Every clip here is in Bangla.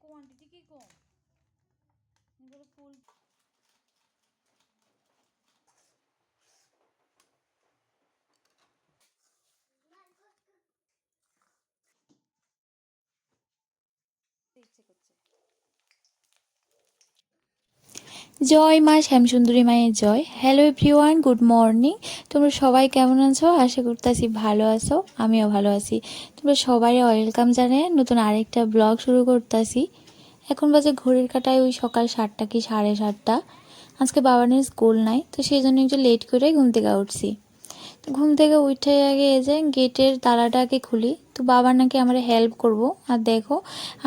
কোয়ান্টিটি কি কম এগুলো ফুল ইচ্ছে করছে। জয় মা শ্যামসুন্দরী মায়ের জয়। Hello everyone, good morning. তোমরা সবাই কেমন আছো? আশা করতেছি ভালো আছো, আমিও ভালো আছি। তোমরা সবাই ওয়েলকাম জানিয়ে নতুন আরেকটা ব্লগ শুরু করতেছি। এখন বাজে ঘড়ির কাঁটায় ওই সকাল 7টা কি 7:30। আজকে বাবানের স্কুল নাই, তো সেই জন্য একটু লেট করে ঘুম থেকে উঠছি। তো ঘুম থেকে উঠে আগে এই যে গেটের তালাটাকে খুলি, তো বাবা নাকি আমার হেল্প করব। আর দেখো,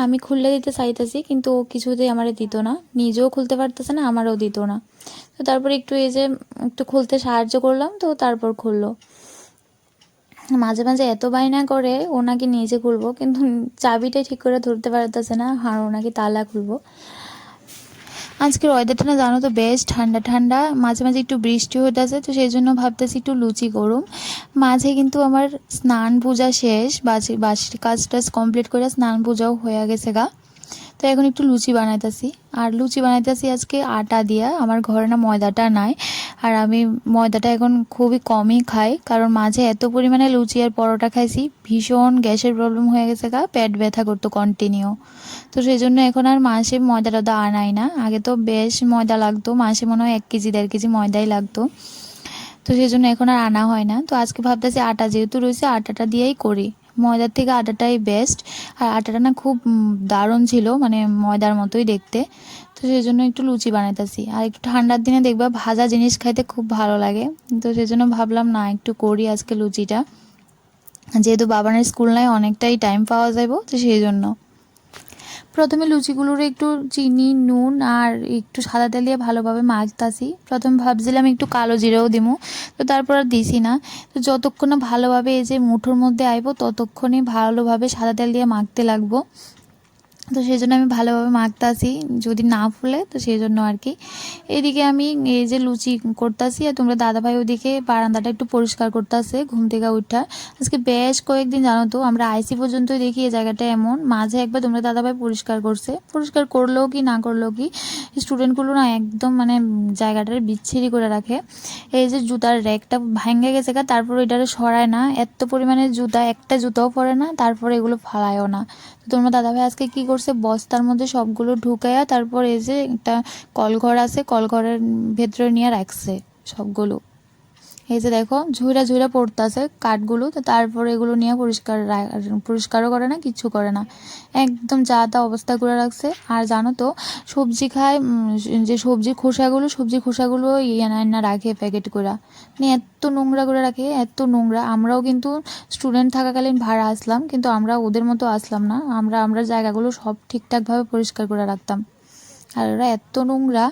আমি খুললে দিতে চাইতেছি কিন্তু ও কিছুতেই আমার দিত না, নিজেও খুলতে পারতেছে না, আমারও দিত না। তো তারপর একটু এই যে একটু খুলতে সাহায্য করলাম, তো তারপর খুললো। মাঝে মাঝে এত বায়না করে ও নাকি নিজে খুলবো, কিন্তু চাবিটা ঠিক করে ধরতে পারতেছে না, আর ও নাকি তালা খুলবো। আজকের ওয়েদারটা না জানো তো বেশ ঠান্ডা ঠান্ডা, মাঝে মাঝে একটু বৃষ্টি হইতেছে, তো সেই জন্য ভাবতেছি একটু লুচি করুম। মাঝে কিন্তু আমার স্নান পূজা শেষ, বাসির কাজ টাজ কমপ্লিট করে স্নান পূজাও হয়ে গেছে গা। তো এখন একটু লুচি বানাইতেছি। আর লুচি বানাইতেছি আজকে আটা দিয়া, আমার ঘরে না ময়দাটা নাই। আর আমি ময়দাটা এখন খুবই কমই খাই, কারণ মাঝে এত পরিমাণে লুচি আর পরোটা খাইছি, ভীষণ গ্যাসের প্রবলেম হয়ে গেছে গা, পেট ব্যথা করতো কন্টিনিউ। তো সেই জন্য এখন আর মাসে ময়দা টয়দা আনাই না। আগে তো বেশ ময়দা লাগতো, মাসে মনে হয় 1 কেজি 1.5 কেজি ময়দাই লাগতো। তো সেই জন্য এখন আর আনা হয় না। তো আজকে ভাবতেছি আটা যেহেতু রয়েছে আটাটা দিয়েই করি, ময়দার থেকে আটাটাই বেস্ট। আর আটাটা না খুব দারুণ ছিল, মানে ময়দার মতোই দেখতে। তো সেই জন্য একটু লুচি বানাইতেছি। আর একটু ঠান্ডার দিনে দেখবা ভাজা জিনিস খাইতে খুব ভালো লাগে। তো সেই জন্য ভাবলাম না একটু করি আজকে লুচিটা, যেহেতু বাবানের স্কুল নাই, অনেকটাই টাইম পাওয়া যাবে, তো সেই জন্য প্রথমে লুচিগুলোর একটু চিনি নুন আর একটু সাদা তেল দিয়ে ভালোভাবে মাখতাছি। প্রথমে ভাবছিলাম একটু কালো জিরাও দিমু, তো তারপর আর দিছি না। তো যতক্ষণ না ভালোভাবে এই যে মুঠোর মধ্যে আইব, ততক্ষণই ভালোভাবে সাদা তেল দিয়ে মাখতে লাগবো। তো সেই জন্য আমি ভালোভাবে মাখতাছি, যদি না ফুলে তো সেই জন্য আর কি। এদিকে আমি এই যে লুচি করতেছি, আর তোমরা দাদাভাই ওদিকে বারান্দাটা একটু পরিষ্কার করতেছে ঘুম থেকে উঠা। আজকে বেশ কয়েকদিন জানো তো আমরা আইসি পর্যন্ত দেখি এই জায়গাটা এমন, মাঝে একবার তোমরা দাদাভাই পরিষ্কার করছে, পরিষ্কার করলেও কি না করলেও কি, স্টুডেন্টগুলো না একদম মানে জায়গাটার বিচ্ছিরি করে রাখে। এই যে জুতার র্যাকটা ভেঙে গেছে গা, তারপর এটারে সরায় না, এত পরিমাণে জুতা, একটা জুতাও পরে না, তারপরে এগুলো ফালায়ও না। তো তোমার দাদাভাই আজকে কি করছে, বস্তার মধ্যে সবগুলো ঢুকাইয়া তারপর এই যে একটা কলঘর আছে, কলঘরের ভেতরে নিয়ে রাখছে সবগুলো। এই যে দেখো ঝুইরা ঝুইরা পড়তেছে কাঠগুলো, তো তারপরে এগুলো নিয়ে পরিষ্কারও করে না, কিচ্ছু করে না, একদম যা তা অবস্থা করে রাখছে। আর জানো তো সবজি খায়, যে সবজি খোসাগুলো ইয়ে না রাখে প্যাকেট করে, মানে এত নোংরা করে রাখে, এত নোংরা। আমরাও কিন্তু স্টুডেন্ট থাকাকালীন ভাড়া আসলাম, কিন্তু আমরা ওদের মতো আসলাম না, আমরা জায়গাগুলো সব ঠিকঠাকভাবে পরিষ্কার করে রাখতাম, আর ওরা এত নোংরা।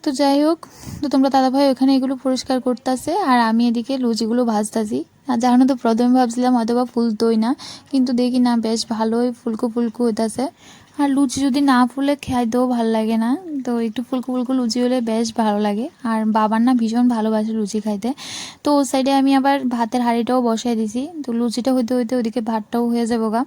তো যাই হোক, তো তোমরা দাদাভাই ওখানে এগুলো পরিষ্কার করতেছে, আর আমি এদিকে লুচিগুলো ভাজতেছি। আর জানো তো প্রথমে ভাবছিলাম হয়তো বা ফুলতোই না, কিন্তু দেখি না বেশ ভালোই ফুলকো ফুলকো হইতাছে। আর লুচি যদি না ফুলে খাইতেও ভালো লাগে না, তো একটু ফুলকো ফুলকো লুচি হলে বেশ ভালো লাগে। আর বাবার না ভীষণ ভালোবাসে লুচি খাইতে। তো ওই সাইডে আমি আবার ভাতের হাঁড়িটাও বসাই দিছি, তো লুচিটা হইতে হইতে ওইদিকে ভাতটাও হয়ে যাবো গা।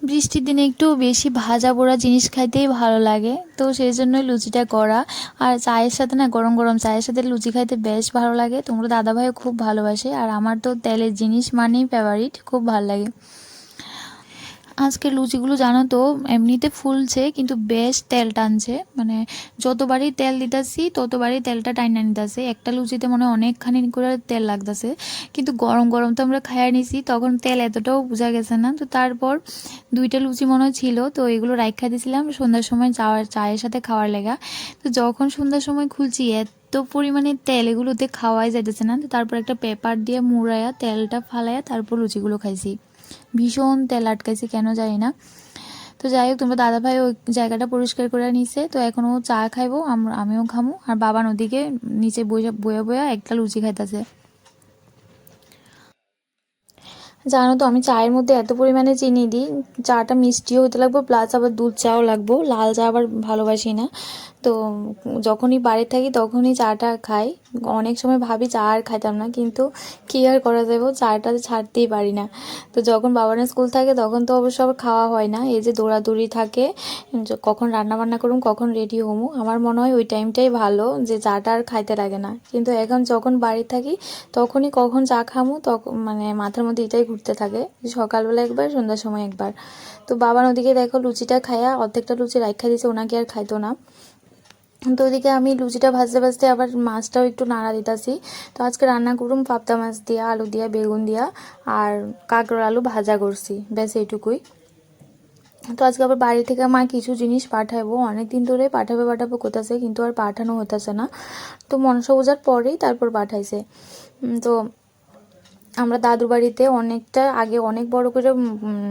বৃষ্টির দিনে একটু বেশি ভাজা পোড়া জিনিস খাইতেই ভালো লাগে, তো সেই জন্যই লুচিটা করা। আর চায়ের সাথে না, গরম গরম চায়ের সাথে লুচি খাইতে বেশ ভালো লাগে। তোমরা দাদাভাইও খুব ভালোবাসে, আর আমার তো তেলের জিনিস মানেই ফেভারিট, খুব ভালো লাগে। আজকে লুচিগুলো জানো তো এমনিতে ফুলছে, কিন্তু বেশ তেল টানছে, মানে যতবারই তেল দিতেছি ততবারই তেলটা টাইনা নিতেছে। একটা লুচিতে মনে হয় অনেকখানি করে তেল লাগতেছে, কিন্তু গরম গরম তো আমরা খাইয়া নিছি, তখন তেল এতটাও বোঝা গেছে না। তো তারপর 2টা লুচি মনে হয় ছিল, তো এগুলো রাইখা দিয়েছিলাম সন্ধ্যার সময় চায়ের সাথে খাওয়ার লেগা। তো যখন সন্ধ্যার সময় খুলছি, এত পরিমাণে তেল এগুলোতে খাওয়াই যাইতেছে না। তো তারপর একটা পেপার দিয়ে মুড়াইয়া তেলটা ফালাইয়া তারপর লুচিগুলো খাইছি। ভীষণ তেল আটকাইছে কেন জানি না। তো যাই হোক, তোমরা দাদাভাই ওই জায়গাটা পরিষ্কার করে নিছে, তো এখন ও চা খাইবো, আমিও খামো। আর বাবা নদীকে নিচে বইয়া বইয়া একটা লুচি খাইতেছে। জানো তো আমি চায়ের মধ্যে এত পরিমাণে চিনি দিই, চাটা মিষ্টিও হতে লাগবে প্লাস আবার দুধ চাও লাগবো, লাল চা আবার ভালোবাসি না। তো যখনই বাড়ি থাকি তখনই চাটা খাই। অনেক সময় ভাবি চা আর খাইতাম না, কিন্তু কী আর করা যাবে, চাটা ছাড়তেই পারি না। তো যখন বাবানের স্কুল থাকে তখন তো অবশ্য আবার খাওয়া হয় না, এই যে দৌড়াদৌড়ি থাকে, কখন রান্না বান্না করুম কখন রেডি হমু, আমার মনে হয় ওই টাইমটাই ভালো যে চাটা আর খাইতে লাগে না। কিন্তু এখন যখন বাড়ি থাকি তখনই কখন চা খামু, তখন মানে মাথার মধ্যে এটাই ঘুরতে থাকে, সকালবেলা একবার সন্ধ্যার সময় একবার। তো বাবার ওদিকে দেখো লুচিটা খাইয়া অর্ধেকটা লুচি রাখা দিয়েছে, ওনাকে আর খাইতো না। তো ওদিকে আমি লুচিটা ভাজতে ভাজতে আবার মাছটাও একটু নাড়া দিতেছি। তো আজকে রান্না করুম পাবদা মাছ দিয়া, আলু দিয়া, বেগুন দিয়া, আর কাঁকড়োর আলু ভাজা করছি, ব্যাস এইটুকুই। তো আজকে আবার বাড়ি থেকে মা কিছু জিনিস পাঠাবো, অনেক দিন ধরে পাঠাবো কোথাছে, কিন্তু আর পাঠানো হতেছে না। তো মনসা পূজার পরেই তারপর পাঠাইছে। তো আমরা দাদুর বাড়িতে অনেকটা আগে অনেক বড় করে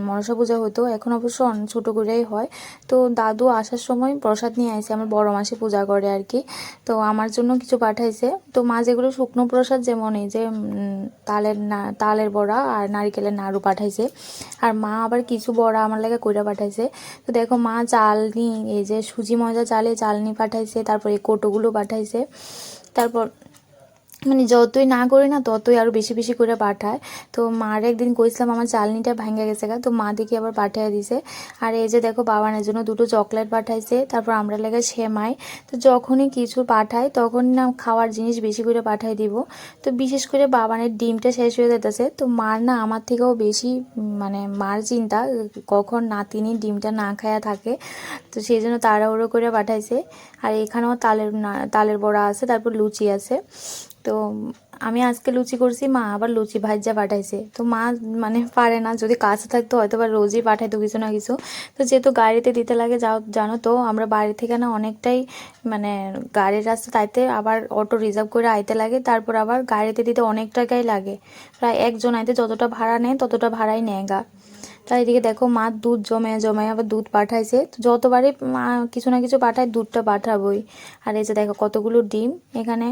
মনসা পূজা হতো, এখন অবশ্য ছোট করেই হয়। তো দাদু আসার সময় প্রসাদ নিয়ে আসে, আমার বড় মাসে পূজা করে আর কি। তো আমার জন্য কিছু পাঠাইছে। তো মা যেগুলো শুকনো প্রসাদ, যেমন এই যে তালের বড়া আর নারিকেলের নাড়ু পাঠাইছে, আর মা আবার কিছু বড়া আমার লাগে কইরা পাঠাইছে। তো দেখো মা চালনি, এই যে সুজি ময়দা চালে চালনি পাঠাইছে, তারপর এই কোটোগুলো পাঠাইছে। তারপর মানে যতই না করি না ততই আরও বেশি বেশি করে পাঠায়। তো মার একদিন কইছিলাম আমার চালনিটা ভেঙে গেছে গা, তো মা দেখি আবার পাঠিয়ে দিছে। আর এই যে দেখো বাবানের জন্য দুটো চকলেট পাঠাইছে, তারপর আমরা লেগে সেমাই। তো যখনই কিছু পাঠাই তখন না খাওয়ার জিনিস বেশি করে পাঠাই দিব। তো বিশেষ করে বাবানের ডিমটা শেষ হয়ে যেতেছে, তো মার না আমার থেকেও বেশি মানে মার চিন্তা কখন নাতিনি ডিমটা না খায়া থাকে। তো সেই জন্য তাড়াহুড়ো করে পাঠাইছে। আর এখানেও তালের বড়া আছে, তারপর লুচি আছে। তো আমি আজকে লুচি করছি, মা আবার লুচি ভাজা পাঠাইছে। তো মা মানে পারে না, যদি কাছে থাকতো হয়তো বা রোজই পাঠাইতো কিছু না কিছু। তো যেহেতু গাড়িতে দিতে লাগে, জানো তো আমরা বাড়ি থেকে না অনেকটাই মানে গাড়ির রাস্তা, তাইতে আবার অটো রিজার্ভ করে আইতে লাগে, তারপর আবার গাড়িতে দিতে অনেক টাকাই লাগে। প্রায় একজন আইতে যতটা ভাড়া নেয় ততটা ভাড়াই নেয় গা। তাই এদিকে দেখো মা দুধ জমায় জমায় আবার দুধ পাঠাইছে। তো যতবারই মা কিছু না কিছু পাঠায় দুধটা পাঠাবই। আর এই যে দেখো কতগুলো ডিম, এখানে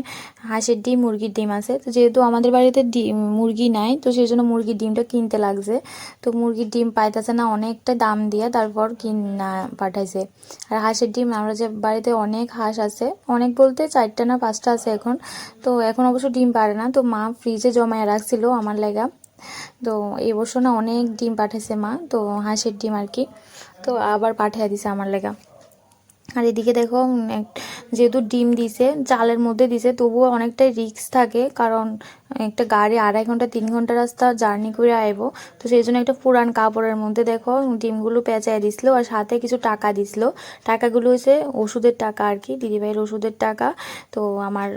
হাঁসের ডিম, মুরগির ডিম আছে। তো যেহেতু আমাদের বাড়িতে মুরগি নাই, তো সেই জন্য মুরগির ডিমটা কিনতে লাগছে। তো মুরগির ডিম পাইতেছে না, অনেকটা দাম দিয়ে তারপর কিনা পাঠাইছে। আর হাঁসের ডিম, আমরা যে বাড়িতে অনেক হাঁস আছে, অনেক বলতে 4টা না 5টা আছে এখন। তো এখন অবশ্য ডিম পারে না, তো মা ফ্রিজে জমায় রাখছিল আমার লাগা। তো এই বছর না অনেক ডিম পাঠাইছে মা, তো হাঁসের ডিম আর কি। তো আবার পাঠিয়ে দিছে আমার লেগা। আর এদিকে দেখো যেহেতু ডিম দিছে চালের মধ্যে দিছে, তবুও অনেকটাই রিস্ক থাকে, কারণ একটা গাড়ি 2.5 ঘন্টা 3 ঘন্টা রাস্তা জার্নি করে আইবো। তো সেই জন্য একটা পুরান কাপড়ের মধ্যে দেখো ডিমগুলো পেঁচায় দিছিল, আর সাথে কিছু টাকা দিছিল। টাকাগুলো হচ্ছে ওষুধের টাকা আর কি, দিদিভাইয়ের ওষুধের টাকা। তো আমার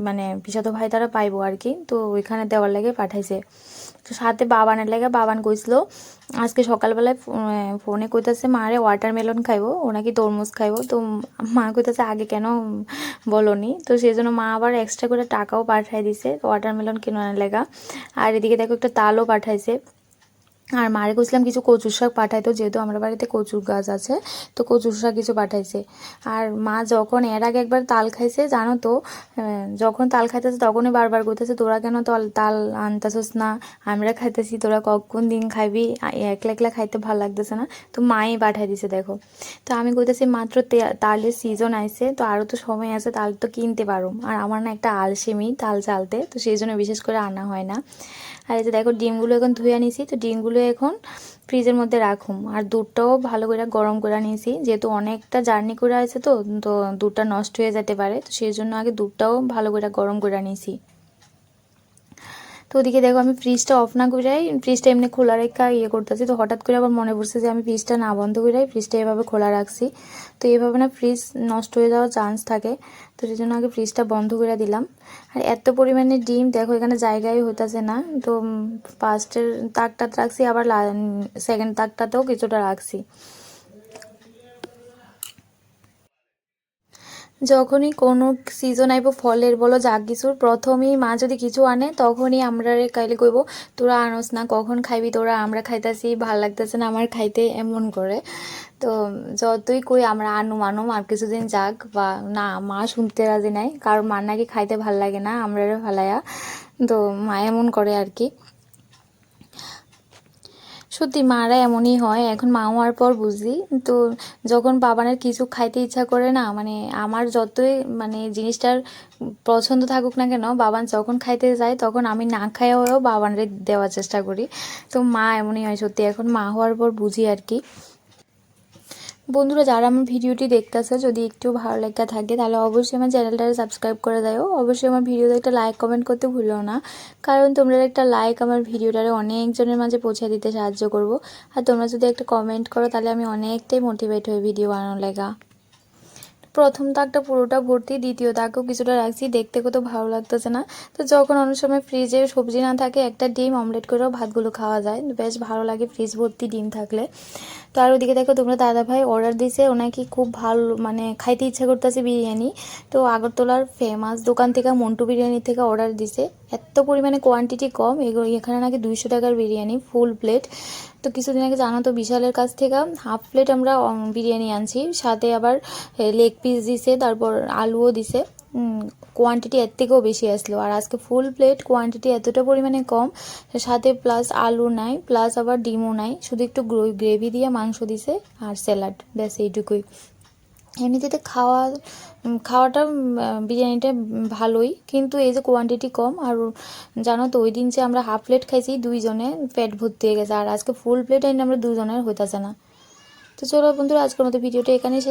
মানে পিসাতো ভাই তারা পাইবো আর কি, তো ওইখানে দেওয়ার লাগে পাঠাইছে। তো সাথে বাবানের লাগে, বাবান কইছিল আজকে সকালবেলায় ফোনে কইতাছে মারে ওয়াটারমেলন খাইবো, ও নাকি তরমুজ খাইবো। তো মা কইতাছে আগে কেন বলনি। তো সেই জন্য মা আবার এক্সট্রা করে টাকাও পাঠাই দিছে ওয়াটারমেলন কেনার লেগা। আর এদিকে দেখো একটা তালও পাঠাইছে। আর মারে কইছিলাম কিছু কচুর শাক পাঠাইতো, যেহেতু আমার বাড়িতে কচুর গাছ আছে, তো কচুর শাক কিছু পাঠাইছে। আর মা যখন এর আগে একবার তাল খাইছে জানো তো, যখন তাল খাইতেছে তখনই বারবার কইতেছে তোরা কেন তাল আনতেছস না, আমরা খাইতেছি, তোরা কখন দিন খাইবি, একলা একলা খাইতে ভালো লাগতেছে না। তো মাই পাঠাই দিছে দেখো। তো আমি কইতেছি মাত্র তালের সিজন আইছে, তো আরও তো সময় আছে, তাল তো কিনতে পারো। আর আমার না একটা আলসেমি তাল চালতে, তো সেই জন্য বিশেষ করে আনা হয় না। আর এই যে দেখো ডিমগুলো এখন ধুয়ে নিছি, তো ডিমগুলো এখন ফ্রিজের মধ্যে রাখুম। আর দুধটাও ভালো করে গরম করে নিয়েছি, যেহেতু অনেকটা জার্নি করে আছে, তো তো দুধটা নষ্ট হয়ে যেতে পারে, তো সেই জন্য আগে দুধটাও ভালো করে গরম করে নিয়েছি। তো ওদিকে দেখো আমি ফ্রিজটা অফ না করেই ফ্রিজটা এমনি খোলা রেখা করতেছি। তো হঠাৎ করে আবার মনে পড়ছে যে আমি ফ্রিজটা না বন্ধ করেই ফ্রিজটা এভাবে খোলা রাখছি। তো এইভাবে না ফ্রিজ নষ্ট হয়ে যাওয়ার চান্স থাকে, তো সেই জন্য আগে ফ্রিজটা বন্ধ করে দিলাম। আর এত পরিমাণে ডিম দেখো এখানে জায়গায় হইতেছে না, তো ফার্স্টের তাকটা রাখছি, আবার সেকেন্ড তাকটাতেও কিছুটা রাখছি। যখনই কোনো সিজন আইব ফলের বলো যা কিছুর, প্রথমেই মা যদি কিছু আনে তখনই আমরা কাইলে কইব তোরা আনস না, কখন খাইবি তোরা, আমরা খাইতাছি ভাল লাগতেছে না আমার খাইতে, এমন করে। তো যতই কই আমরা আনুম আর কিছুদিন যাক, বা না মা শুনতে রাজি নাই, কারণ মার নাকি খাইতে ভাল লাগে না আমরা ফালাইয়া। তো মা এমন করে আর কি। সত্যি মারা এমনই হয়, এখন মা হওয়ার পর বুঝি। তো যখন বাবানের কিছু খাইতে ইচ্ছা করে না, মানে আমার যতই মানে জিনিসটার পছন্দ থাকুক না কেন, বাবান যখন খাইতে যায় তখন আমি না খাইয়া হয়েও বাবানরে দেওয়ার চেষ্টা করি। তো মা এমনই হয় সত্যি, এখন মা হওয়ার পর বুঝি আর কি। বন্ধুরা, যারা আমার ভিডিওটি দেখতেছে, যদি একটু ভালো লাগা থাকে তাহলে অবশ্যই আমার চ্যানেলটা সাবস্ক্রাইব করে দাও। অবশ্যই আমার ভিডিওতে একটা লাইক কমেন্ট করতে ভুলো না, কারণ তোমরা একটা লাইক আমার ভিডিওটারে অনেকজনের মাঝে পৌঁছে দিতে সাহায্য করবো। আর তোমরা যদি একটা কমেন্ট করো তাহলে আমি অনেকটাই মোটিভেট হই ভিডিও বানানোর লাগা। প্রথম তাকটা পুরোটা ভর্তি, দ্বিতীয় তাকেও কিছুটা রাখছি, দেখতে কত ভালো লাগতেছে না। তো যখন অনেক সময় ফ্রিজে সবজি না থাকে, একটা ডিম অমলেট করেও ভাতগুলো খাওয়া যায়, বেশ ভালো লাগে ফ্রিজ ভর্তি ডিম থাকলে। তো আর ওদিকে দেখো তোমরা, দাদা ভাই অর্ডার দিছে, ওনাকে খুব ভালো মানে খাইতে ইচ্ছা করতেছে বিরিয়ানি। তো আগরতলার ফেমাস দোকান থেকে, মন্টু বিরিয়ানি থেকে অর্ডার দিছে। এত পরিমাণে কোয়ান্টিটি কম, এখানে নাকি 200 টাকার বিরিয়ানি ফুল প্লেট। তো কিছুদিন আগে জানো তো বিশালের কাছ থেকে হাফ প্লেট আমরা বিরিয়ানি আনছি, সাথে আবার লেগ পিস দিছে, তারপর আলুও দিছে। কোয়ান্টিটি এর থেকেও বেশি আসলো। আর আজকে ফুল প্লেট কোয়ান্টিটি এতটা পরিমাণে কম, সাথে প্লাস আলু নাই, প্লাস আবার ডিমও নাই, শুধু একটু গ্রেভি দিয়ে মাংস দিছে আর স্যালাড, ব্যাস এইটুকুই। এমনিতে খাওয়াটা বিরিয়ানিটা ভালোই, কিন্তু এই যে কোয়ান্টিটি কম। আর জানো তো ওই দিন যে আমরা হাফ প্লেট খাইছি, দুইজনে পেট ভর্তি হয়ে গেছে, আর আজকে ফুল প্লেট আমরা দুজনের হইতাছে না। তো চলো বন্ধুরা, আজকের মতো ভিডিওটা এখানেই শেষ।